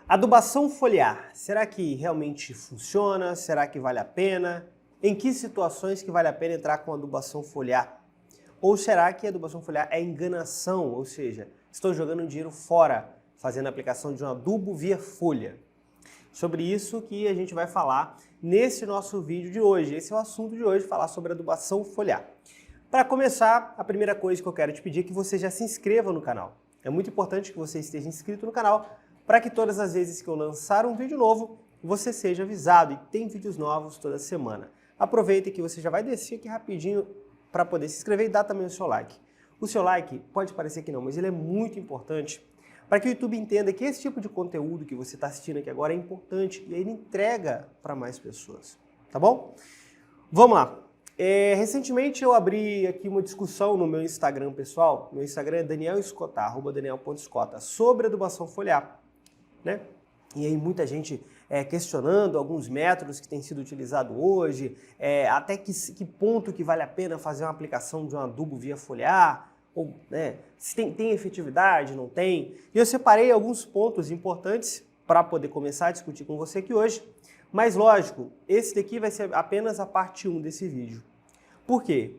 Adubação foliar, será que realmente funciona? Será que vale a pena? Em que situações que vale a pena entrar com adubação foliar? Ou será que a adubação foliar é enganação? Ou seja, estou jogando dinheiro fora, fazendo a aplicação de um adubo via folha. Sobre isso que a gente vai falar nesse nosso vídeo de hoje. Esse é o assunto de hoje, falar sobre adubação foliar. Para começar, a primeira coisa que eu quero te pedir é que você já se inscreva no canal. É muito importante que você esteja inscrito no canal para que todas as vezes que eu lançar um vídeo novo, você seja avisado, e tem vídeos novos toda semana. Aproveita que você já vai descer aqui rapidinho para poder se inscrever e dar também o seu like. O seu like pode parecer que não, mas ele é muito importante para que o YouTube entenda que esse tipo de conteúdo que você está assistindo aqui agora é importante e ele entrega para mais pessoas, tá bom? Vamos lá. Recentemente eu abri aqui uma discussão no meu Instagram pessoal, meu Instagram é @daniel_escota, @daniel.escota, sobre adubação foliar, né? E aí muita gente questionando alguns métodos que têm sido utilizados hoje, até que ponto que vale a pena fazer uma aplicação de um adubo via foliar, ou se tem efetividade, não tem. E eu separei alguns pontos importantes para poder começar a discutir com você aqui hoje. Mas lógico, esse daqui vai ser apenas a parte 1 desse vídeo. Por quê?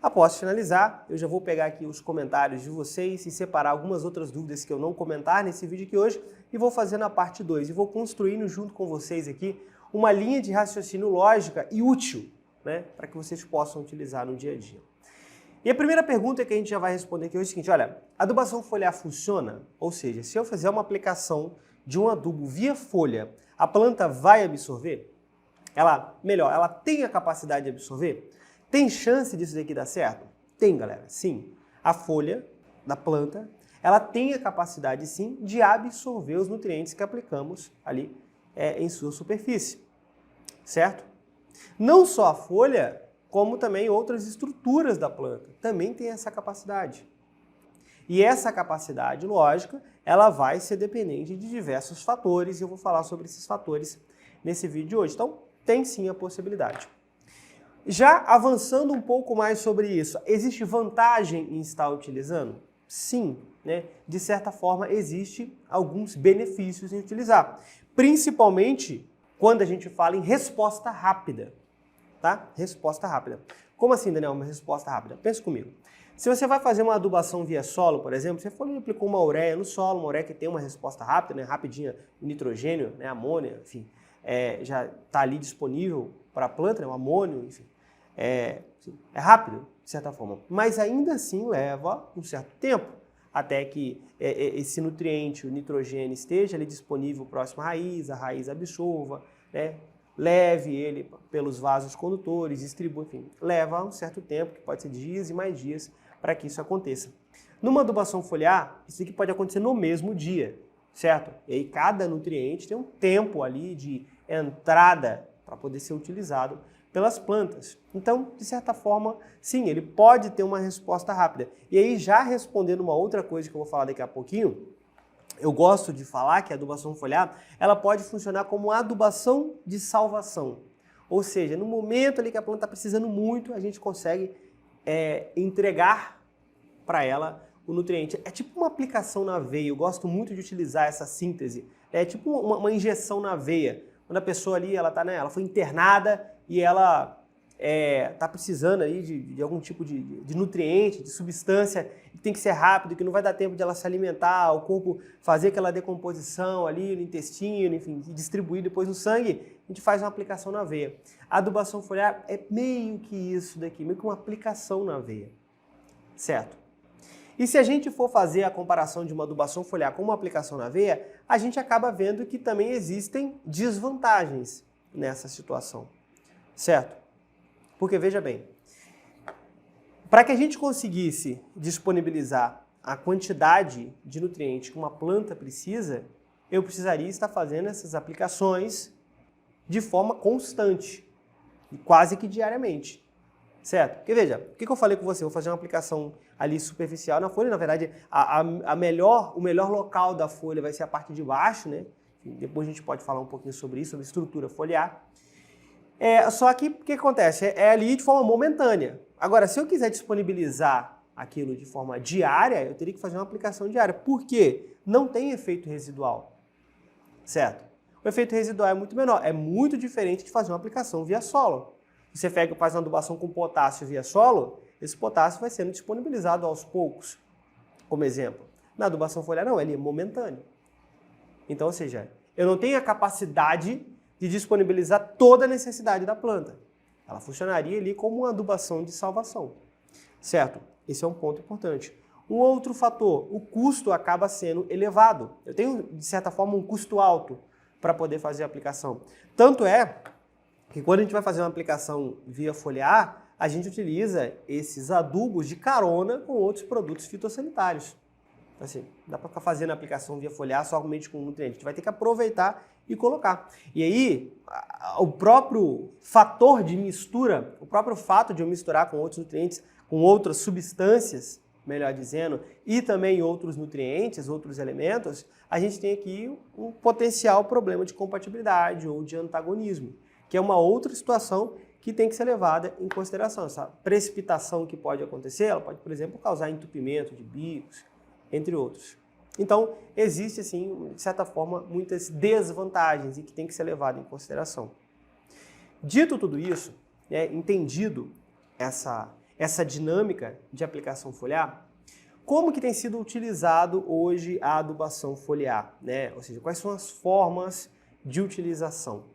Após finalizar, eu já vou pegar aqui os comentários de vocês e separar algumas outras dúvidas que eu não comentar nesse vídeo aqui hoje e vou fazer na parte 2. E vou construindo junto com vocês aqui uma linha de raciocínio lógica e útil, né, para que vocês possam utilizar no dia a dia. E a primeira pergunta que a gente já vai responder aqui hoje é o seguinte, olha, a adubação foliar funciona? Ou seja, se eu fizer uma aplicação de um adubo via folha, a planta vai absorver? Ela tem a capacidade de absorver? Tem chance disso daqui dar certo? Tem, galera, sim. A folha da planta, ela tem a capacidade, sim, de absorver os nutrientes que aplicamos ali em sua superfície, certo? Não só a folha, como também outras estruturas da planta, também tem essa capacidade. E essa capacidade, lógica, ela vai ser dependente de diversos fatores, e eu vou falar sobre esses fatores nesse vídeo de hoje. Então, tem sim a possibilidade. Já avançando um pouco mais sobre isso, existe vantagem em estar utilizando? Sim, né? De certa forma, existe alguns benefícios em utilizar. Principalmente quando a gente fala em resposta rápida, tá? Resposta rápida. Como assim, Daniel, uma resposta rápida? Pensa comigo. Se você vai fazer uma adubação via solo, por exemplo, você foi e aplicou uma ureia no solo, uma ureia que tem uma resposta rápida, né, rapidinha, nitrogênio, né, amônia, enfim, já está ali disponível para a planta, né, o amônio, enfim. É rápido, de certa forma, mas ainda assim leva um certo tempo até que esse nutriente, o nitrogênio, esteja ali disponível próximo à raiz, a raiz absorva, né, leve ele pelos vasos condutores, distribua, enfim, leva um certo tempo, que pode ser dias e mais dias, para que isso aconteça. Numa adubação foliar, isso aqui pode acontecer no mesmo dia, certo? E aí cada nutriente tem um tempo ali de entrada para poder ser utilizado pelas plantas. Então, de certa forma, sim, ele pode ter uma resposta rápida. E aí, já respondendo uma outra coisa que eu vou falar daqui a pouquinho, eu gosto de falar que a adubação foliar, ela pode funcionar como adubação de salvação. Ou seja, no momento ali que a planta está precisando muito, a gente consegue entregar para ela o nutriente. É tipo uma aplicação na veia, eu gosto muito de utilizar essa síntese. É tipo uma injeção na veia. Quando a pessoa ali, ela foi internada e ela está precisando aí de algum tipo de nutriente, de substância, que tem que ser rápido, que não vai dar tempo de ela se alimentar, o corpo fazer aquela decomposição ali no intestino, enfim, e distribuir depois no sangue, a gente faz uma aplicação na veia. A adubação foliar é meio que isso daqui, meio que uma aplicação na veia, certo? E se a gente for fazer a comparação de uma adubação foliar com uma aplicação na veia, a gente acaba vendo que também existem desvantagens nessa situação, certo? Porque, veja bem, para que a gente conseguisse disponibilizar a quantidade de nutrientes que uma planta precisa, eu precisaria estar fazendo essas aplicações de forma constante, quase que diariamente, certo? Porque, veja, o que eu falei com você? Eu vou fazer uma aplicação ali superficial na folha, na verdade, o melhor local da folha vai ser a parte de baixo, né? Depois a gente pode falar um pouquinho sobre isso, sobre estrutura foliar. Só que o que acontece? É ali de forma momentânea. Agora, se eu quiser disponibilizar aquilo de forma diária, eu teria que fazer uma aplicação diária. Por quê? Não tem efeito residual. certo? O efeito residual é muito menor, é muito diferente de fazer uma aplicação via solo. Você faz uma adubação com potássio via solo, esse potássio vai sendo disponibilizado aos poucos, como exemplo. Na adubação foliar não, ele é momentâneo. Então, ou seja, eu não tenho a capacidade de disponibilizar toda a necessidade da planta. Ela funcionaria ali como uma adubação de salvação, certo? Esse é um ponto importante. Um outro fator, o custo acaba sendo elevado. Eu tenho, de certa forma, um custo alto para poder fazer a aplicação. Tanto é que quando a gente vai fazer uma aplicação via foliar, a gente utiliza esses adubos de carona com outros produtos fitossanitários. Assim, dá para ficar fazendo a aplicação via foliar somente com nutriente. A gente vai ter que aproveitar e colocar. E aí, o próprio fator de mistura, o próprio fato de eu misturar com outros nutrientes, com outras substâncias, melhor dizendo, e também outros nutrientes, outros elementos, a gente tem aqui um potencial problema de compatibilidade ou de antagonismo, que é uma outra situação que tem que ser levada em consideração. Essa precipitação que pode acontecer, ela pode, por exemplo, causar entupimento de bicos, entre outros. Então, existe, assim, de certa forma, muitas desvantagens e que tem que ser levado em consideração. Dito tudo isso, entendido essa dinâmica de aplicação foliar, como que tem sido utilizado hoje a adubação foliar? Ou seja, quais são as formas de utilização?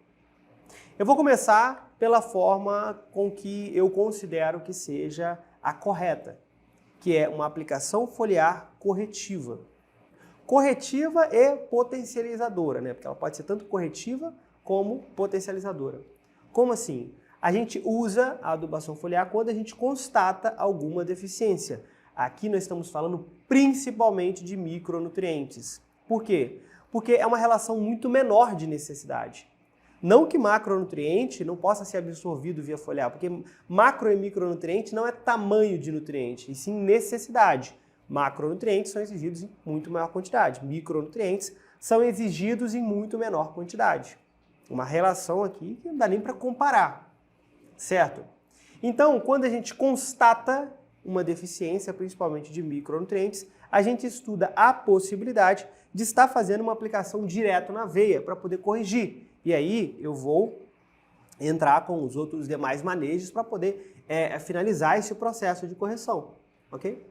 Eu vou começar pela forma com que eu considero que seja a correta, que é uma aplicação foliar corretiva. Corretiva e potencializadora, porque ela pode ser tanto corretiva como potencializadora. Como assim? A gente usa a adubação foliar quando a gente constata alguma deficiência. Aqui nós estamos falando principalmente de micronutrientes. Por quê? Porque é uma relação muito menor de necessidade. Não que macronutriente não possa ser absorvido via foliar, porque macro e micronutriente não é tamanho de nutriente, e sim necessidade. Macronutrientes são exigidos em muito maior quantidade, micronutrientes são exigidos em muito menor quantidade. Uma relação aqui que não dá nem para comparar, certo? Então, quando a gente constata uma deficiência, principalmente de micronutrientes, a gente estuda a possibilidade de estar fazendo uma aplicação direto na veia para poder corrigir. E aí eu vou entrar com os outros demais manejos para poder finalizar esse processo de correção, ok?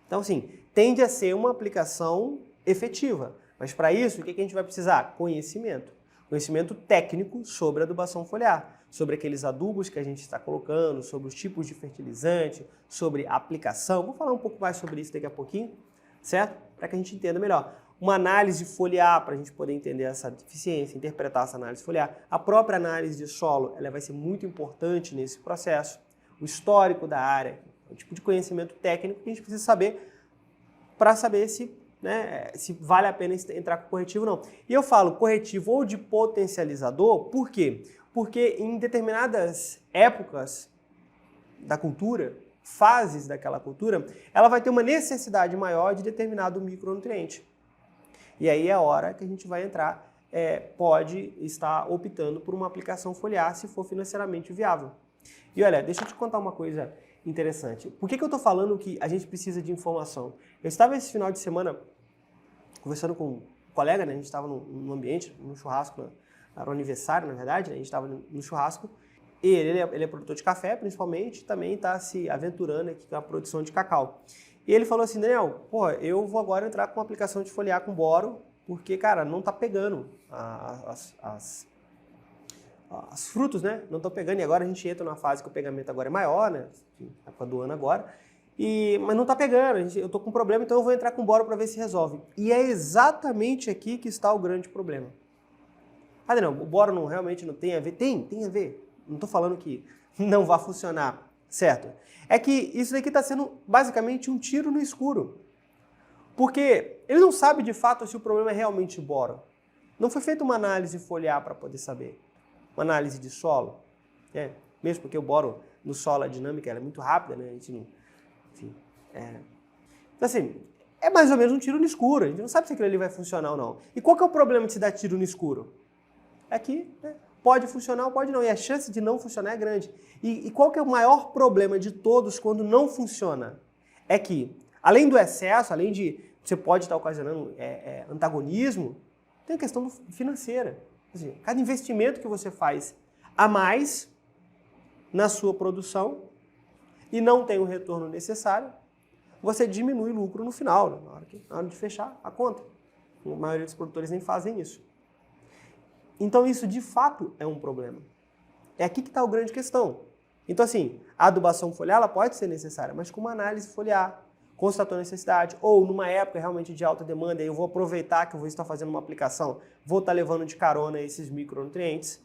Então, assim, tende a ser uma aplicação efetiva. Mas para isso, o que a gente vai precisar? Conhecimento. Conhecimento técnico sobre a adubação foliar, sobre aqueles adubos que a gente está colocando, sobre os tipos de fertilizante, sobre a aplicação. Vou falar um pouco mais sobre isso daqui a pouquinho, certo? Para que a gente entenda melhor. Uma análise foliar para a gente poder entender essa deficiência, interpretar essa análise foliar. A própria análise de solo, ela vai ser muito importante nesse processo. O histórico da área, o tipo de conhecimento técnico que a gente precisa saber para saber se vale a pena entrar com corretivo ou não. E eu falo corretivo ou de potencializador, por quê? Porque em determinadas épocas da cultura, fases daquela cultura, ela vai ter uma necessidade maior de determinado micronutriente. E aí é a hora que a gente vai entrar, pode estar optando por uma aplicação foliar se for financeiramente viável. E olha, deixa eu te contar uma coisa interessante. Por que eu estou falando que a gente precisa de informação? Eu estava esse final de semana conversando com um colega, a gente estava num ambiente, num churrasco, era um aniversário, na verdade, a gente estava no churrasco, e ele é produtor de café, principalmente, também está se aventurando aqui com a produção de cacau. E ele falou assim, Daniel, eu vou agora entrar com uma aplicação de foliar com boro, porque, cara, não está pegando as frutos, não estão pegando, e agora a gente entra numa fase que o pegamento agora é maior, época do ano agora, mas não está pegando, eu estou com problema, então eu vou entrar com boro para ver se resolve. E é exatamente aqui que está o grande problema. Ah, não, o boro realmente não tem a ver? Tem a ver. Não estou falando que não vai funcionar, certo? É que isso daqui está sendo basicamente um tiro no escuro. Porque ele não sabe de fato se o problema é realmente boro. Não foi feita uma análise foliar para poder saber. Uma análise de solo. Mesmo porque o boro no solo, a dinâmica ela é muito rápida, a gente não... Enfim, Então assim, é mais ou menos um tiro no escuro. A gente não sabe se aquilo ali vai funcionar ou não. E qual que é o problema de se dar tiro no escuro? É que pode funcionar ou pode não. E a chance de não funcionar é grande. E qual que é o maior problema de todos quando não funciona? É que, além do excesso, além de você pode estar ocasionando antagonismo, tem a questão financeira. Ou seja, cada investimento que você faz a mais na sua produção e não tem o retorno necessário, você diminui o lucro no final, né? Na hora de fechar a conta. A maioria dos produtores nem fazem isso. Então isso de fato é um problema. É aqui que está a grande questão. Então assim, a adubação foliar ela pode ser necessária, mas com uma análise foliar, constatou a necessidade, ou numa época realmente de alta demanda, eu vou aproveitar que eu vou estar fazendo uma aplicação, vou estar levando de carona esses micronutrientes,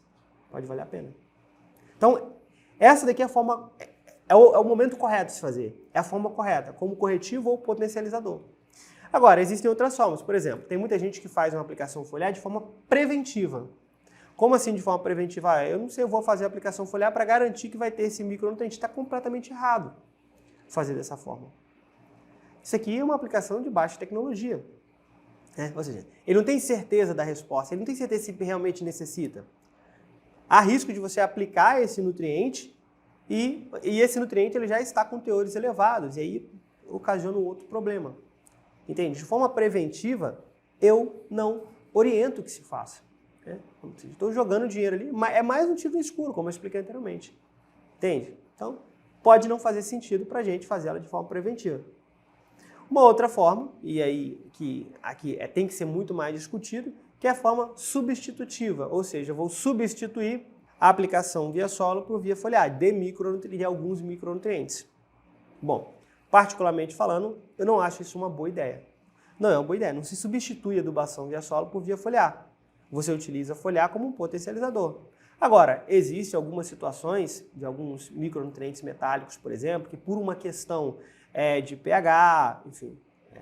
pode valer a pena. Então, essa daqui é a forma, é o momento correto de se fazer, é a forma correta, como corretivo ou potencializador. Agora, existem outras formas, por exemplo, tem muita gente que faz uma aplicação foliar de forma preventiva. Como assim de forma preventiva? Eu não sei, eu vou fazer a aplicação foliar para garantir que vai ter esse micronutriente. Está completamente errado fazer dessa forma. Isso aqui é uma aplicação de baixa tecnologia. Ou seja, ele não tem certeza da resposta, ele não tem certeza se realmente necessita. Há risco de você aplicar esse nutriente e esse nutriente ele já está com teores elevados, e aí ocasiona um outro problema. Entende? De forma preventiva, eu não oriento que se faça. Estou jogando dinheiro ali, é mais um tiro no escuro, como eu expliquei anteriormente. Entende? Então, pode não fazer sentido para a gente fazer ela de forma preventiva. Uma outra forma, e aí que aqui tem que ser muito mais discutido, que é a forma substitutiva, ou seja, eu vou substituir a aplicação via solo por via foliar, de alguns micronutrientes. Bom, particularmente falando, eu não acho isso uma boa ideia. Não é uma boa ideia, não se substitui a adubação via solo por via foliar. Você utiliza foliar como um potencializador. Agora, existem algumas situações de alguns micronutrientes metálicos, por exemplo, que por uma questão de pH, enfim,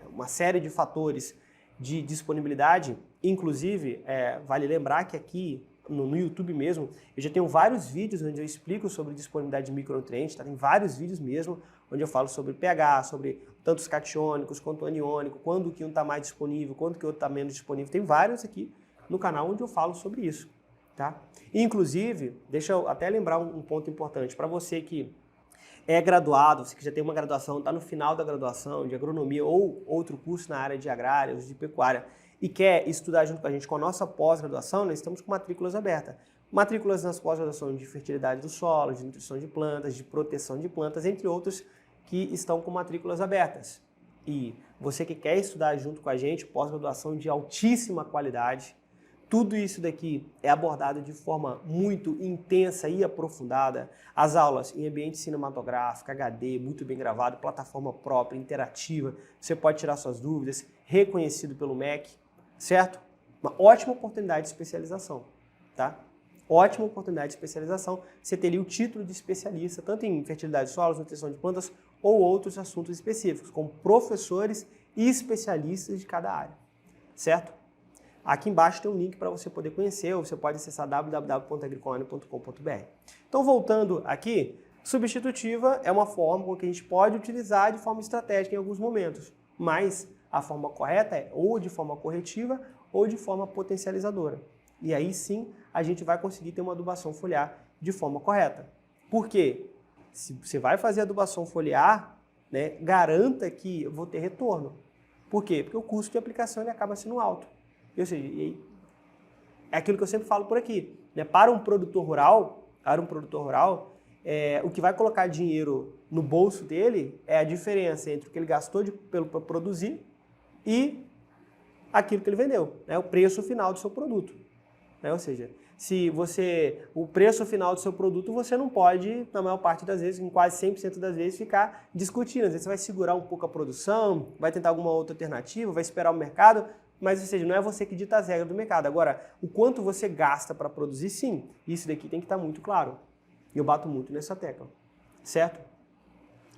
uma série de fatores de disponibilidade, inclusive, vale lembrar que aqui no YouTube mesmo, eu já tenho vários vídeos onde eu explico sobre disponibilidade de micronutrientes, tá? Tem vários vídeos mesmo onde eu falo sobre pH, sobre tanto os catiônicos quanto o aniônico, quando que um está mais disponível, quando que o outro está menos disponível. Tem vários aqui no canal onde eu falo sobre isso, tá? Inclusive, deixa eu até lembrar um ponto importante para você que é graduado, você que já tem uma graduação, está no final da graduação de agronomia ou outro curso na área de agrária, de pecuária, e quer estudar junto com a gente com a nossa pós-graduação, nós estamos com matrículas abertas. Matrículas nas pós-graduações de fertilidade do solo, de nutrição de plantas, de proteção de plantas, entre outros que estão com matrículas abertas. E você que quer estudar junto com a gente, pós-graduação de altíssima qualidade, tudo isso daqui é abordado de forma muito intensa e aprofundada. As aulas em ambiente cinematográfico, HD, muito bem gravado, plataforma própria, interativa. Você pode tirar suas dúvidas, reconhecido pelo MEC, certo? Uma ótima oportunidade de especialização, tá? Ótima oportunidade de especialização. Você teria o título de especialista, tanto em fertilidade de solos, nutrição de plantas ou outros assuntos específicos, com professores e especialistas de cada área, certo? Aqui embaixo tem um link para você poder conhecer, ou você pode acessar www.agricoline.com.br. Então, voltando aqui, substitutiva é uma forma que a gente pode utilizar de forma estratégica em alguns momentos, mas a forma correta é ou de forma corretiva ou de forma potencializadora. E aí sim a gente vai conseguir ter uma adubação foliar de forma correta. Por quê? Se você vai fazer adubação foliar, né, garanta que eu vou ter retorno. Por quê? Porque o custo de aplicação ele acaba sendo alto. Ou seja, é aquilo que eu sempre falo por aqui, né? Para um produtor rural, o que vai colocar dinheiro no bolso dele é a diferença entre o que ele gastou para produzir e aquilo que ele vendeu, né? O preço final do seu produto. Né? Ou seja, o preço final do seu produto você não pode, na maior parte das vezes, em quase 100% das vezes, ficar discutindo. Às vezes você vai segurar um pouco a produção, vai tentar alguma outra alternativa, vai esperar o mercado, mas, ou seja, não é você que dita as regras do mercado. Agora, o quanto você gasta para produzir, sim, isso daqui tem que estar muito claro. E eu bato muito nessa tecla, certo?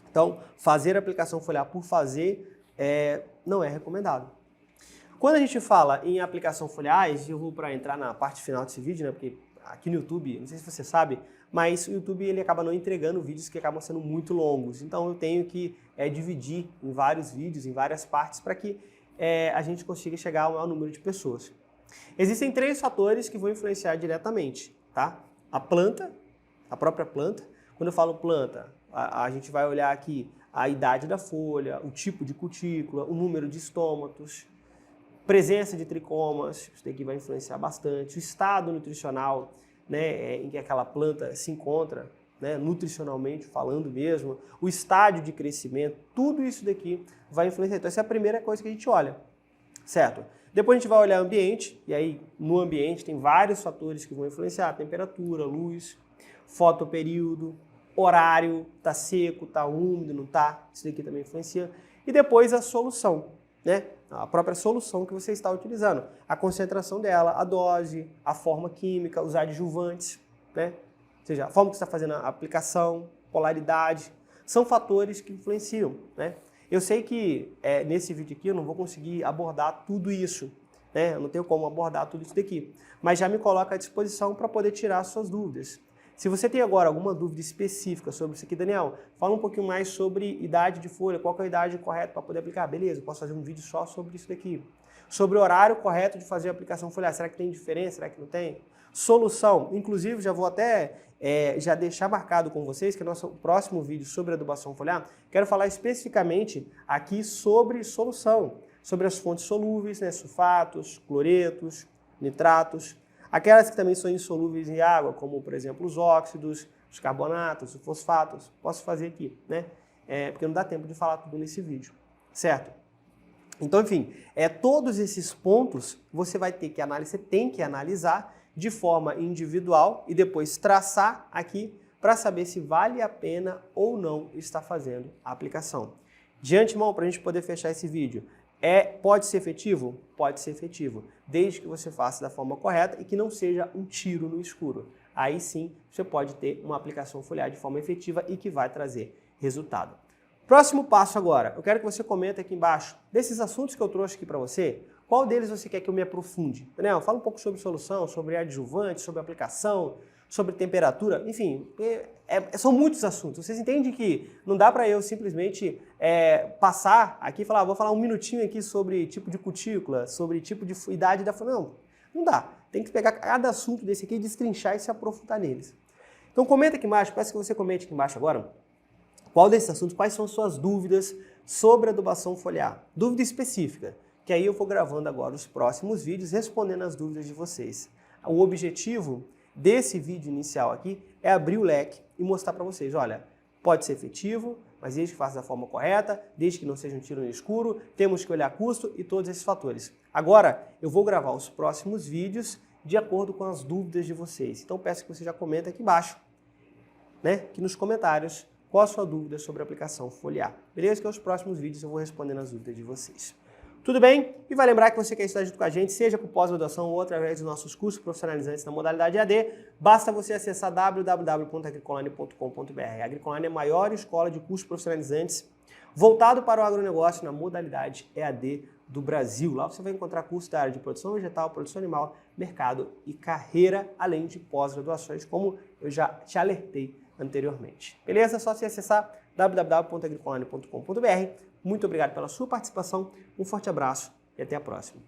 Então, fazer a aplicação foliar por fazer não é recomendado. Quando a gente fala em aplicação foliar, eu vou para entrar na parte final desse vídeo, né? Porque aqui no YouTube, não sei se você sabe, mas o YouTube ele acaba não entregando vídeos que acabam sendo muito longos. Então eu tenho que dividir em vários vídeos, em várias partes, para que a gente consiga chegar ao maior número de pessoas. Existem 3 fatores que vão influenciar diretamente, tá? A planta, a própria planta. Quando eu falo planta, a gente vai olhar aqui a idade da folha, o tipo de cutícula, o número de estômatos. Presença de tricomas, isso daqui vai influenciar bastante. O estado nutricional, né, em que aquela planta se encontra, né, nutricionalmente falando mesmo. O estágio de crescimento, tudo isso daqui vai influenciar. Então essa é a primeira coisa que a gente olha, certo? Depois a gente vai olhar o ambiente, e aí no ambiente tem vários fatores que vão influenciar. Temperatura, luz, fotoperíodo, horário, tá seco, tá úmido, não tá, isso daqui também influencia. E depois a solução, né? A própria solução que você está utilizando, a concentração dela, a dose, a forma química, os adjuvantes, né? Ou seja, a forma que você está fazendo a aplicação, polaridade, são fatores que influenciam, né? Eu sei que nesse vídeo aqui eu não vou conseguir abordar tudo isso, né? Eu não tenho como abordar tudo isso daqui, mas já me coloca à disposição para poder tirar suas dúvidas. Se você tem agora alguma dúvida específica sobre isso aqui, Daniel, fala um pouquinho mais sobre idade de folha, qual que é a idade correta para poder aplicar. Beleza, eu posso fazer um vídeo só sobre isso daqui. Sobre o horário correto de fazer a aplicação foliar, será que tem diferença, será que não tem? Solução, inclusive já vou até já deixar marcado com vocês que é o nosso próximo vídeo sobre adubação foliar, quero falar especificamente aqui sobre solução, sobre as fontes solúveis, né, sulfatos, cloretos, nitratos, aquelas que também são insolúveis em água, como por exemplo os óxidos, os carbonatos, os fosfatos, posso fazer aqui, né? Porque não dá tempo de falar tudo nesse vídeo, certo? Então, enfim, todos esses pontos você vai ter que analisar, você tem que analisar de forma individual e depois traçar aqui para saber se vale a pena ou não estar fazendo a aplicação. De antemão, para a gente poder fechar esse vídeo, pode ser efetivo? Pode ser efetivo, desde que você faça da forma correta e que não seja um tiro no escuro. Aí sim, você pode ter uma aplicação foliar de forma efetiva e que vai trazer resultado. Próximo passo agora, eu quero que você comente aqui embaixo, desses assuntos que eu trouxe aqui para você, qual deles você quer que eu me aprofunde? Daniel, fala um pouco sobre solução, sobre adjuvante, sobre aplicação, sobre temperatura, enfim, são muitos assuntos. Vocês entendem que não dá para eu simplesmente passar aqui e falar, vou falar um minutinho aqui sobre tipo de cutícula, sobre tipo de idade da folha. Não dá. Tem que pegar cada assunto desse aqui, destrinchar e se aprofundar neles. Então comenta aqui embaixo, peço que você comente aqui embaixo agora, qual desses assuntos, quais são suas dúvidas sobre adubação foliar? Dúvida específica, que aí eu vou gravando agora os próximos vídeos respondendo as dúvidas de vocês. O objetivo desse vídeo inicial aqui é abrir o leque e mostrar para vocês, olha, pode ser efetivo, mas desde que faça da forma correta, desde que não seja um tiro no escuro, temos que olhar custo e todos esses fatores. Agora, eu vou gravar os próximos vídeos de acordo com as dúvidas de vocês. Então peço que você já comente aqui embaixo, né, aqui nos comentários, qual a sua dúvida sobre a aplicação foliar. Beleza? Que nos próximos vídeos eu vou respondendo as dúvidas de vocês. Tudo bem? E vai lembrar que você quer estudar junto com a gente, seja por pós-graduação ou através dos nossos cursos profissionalizantes na modalidade EAD, basta você acessar www.agricolane.com.br. A Agricolane é a maior escola de cursos profissionalizantes voltado para o agronegócio na modalidade EAD do Brasil. Lá você vai encontrar cursos da área de produção vegetal, produção animal, mercado e carreira, além de pós-graduações, como eu já te alertei anteriormente. Beleza? É só você acessar www.agricolane.com.br. Muito obrigado pela sua participação, um forte abraço e até a próxima.